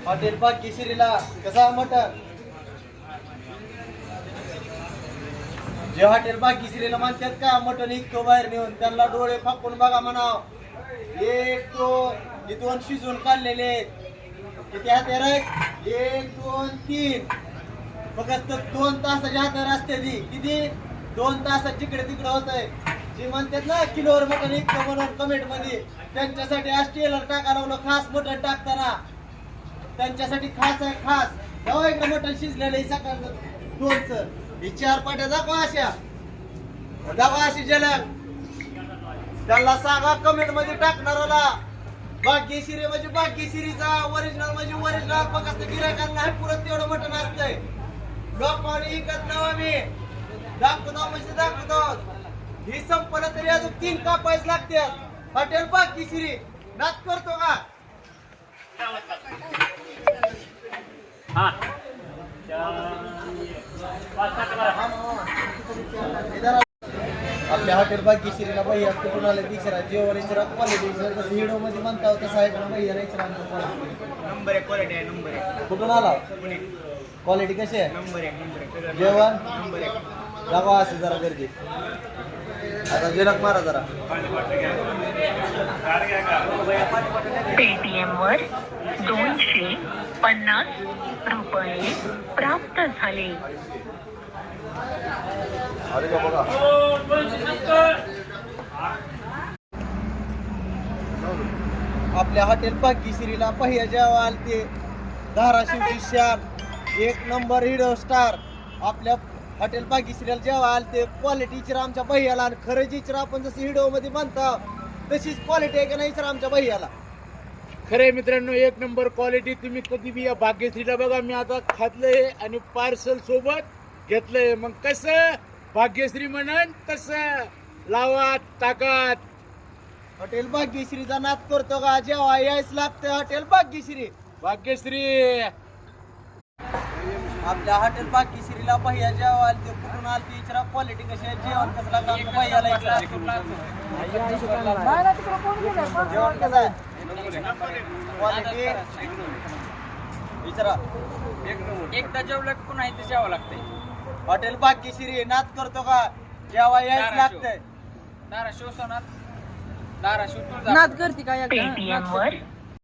Hotel भाग्यश्रीला कसा मटण जे hotel भाग्यश्रीला म्हणतात का मटण इतकं बाहेर नेऊन त्यांना डोळे फाकून बघा म्हणाव. एक दोन शिजून काढलेले किती हात रे? 1 2 3 फक्त 2 तासाच्या हातावर असते ती. किती 2 तासात जिकडे तिकडे होत आहे. जे म्हणतात ना किलोवर मटण इतकं म्हणून कमेंट मध्ये त्यांच्यासाठी आज टेलर टाका लावलं खास मटण टाकताना. त्यांच्यासाठी खास आहे खास. जाऊ इकडे मटण शिजलेलं सकाळ 2च ही 4 पाट्या दाखवा अशा दाखवा अशी जलग. त्याला सांगा कमेंट मध्ये टाकणाराला भाग्यश्री म्हणजे भाग्यश्रीचा ओरिजिनल म्हणजे ओरिजिनल. फक्त गिरायकांना नाही पुरत तेवढं मटण असतंय. लोकांनी इकत नाव आम्ही दाखवतो म्हणजे दाखवतो. ही संपलं तरी अजून 3 कापायच लागतात. हॉटेल भाग्यश्री नाच करतो का? आपल्या हॉटेल भाग्यश्रीला भैया कुठून आले विचारा. जेवण विचारा क्वालिटी जसं व्हिडिओ मध्ये म्हणता तसं आहे का भैया विचारा. नंबर 1 क्वालिटी आहे. नंबर 1 कुठून आला? क्वालिटी कशी आहे? नंबर 1 जेवण नंबर 1. जावा असं जरा गर्दी. आता जिरक मारा जरा. पेटीएम वर 250 रुपये प्राप्त झाले. अरे का बघा आपल्या हॉटेल भाग्यश्रीला पहिल्या जेव्हा आलते धाराशिवची शान 1 नंबर हिरो स्टार. आपल्या हॉटेल भाग्यश्रीला जेव्हा आलते क्वालिटीची आमच्या भैयाला आणि खरेदीची आपण जसं व्हिडिओ मध्ये म्हणता तशीच क्वालिटी आहे का नाही सर आमच्या भैयाला. खरे मित्रांनो 1 नंबर क्वालिटी. तुम्ही कधी बी या भाग्यश्रीला बघा. मी आता खातलंय आणि पार्सल सोबत घेतलंय. मग कसं भाग्यश्री म्हणन तसं लावात ताकात. हॉटेल भाग्यश्रीचा नाद करतो का? जेव्हा यायच लागतं हॉटेल भाग्यश्री. भाग्यश्री आपल्या हॉटेल भाग्यश्रीला भैया जेव्हा आलते कुठून आलते विचारा. क्वालिटी कशी आहे जेवण कसं लागतं आमच्या भैयाला विचारा. जेवण कसं आहे क्वालिटी विचारा. एकदा जेवलं पुन्हा इथे जेवावं लागतंय. हॉटेल भाग्यश्री नाद करतो का? जेव्हा यायच लागतंय. धाराशिव सोनात धाराशिव पेटीएम वर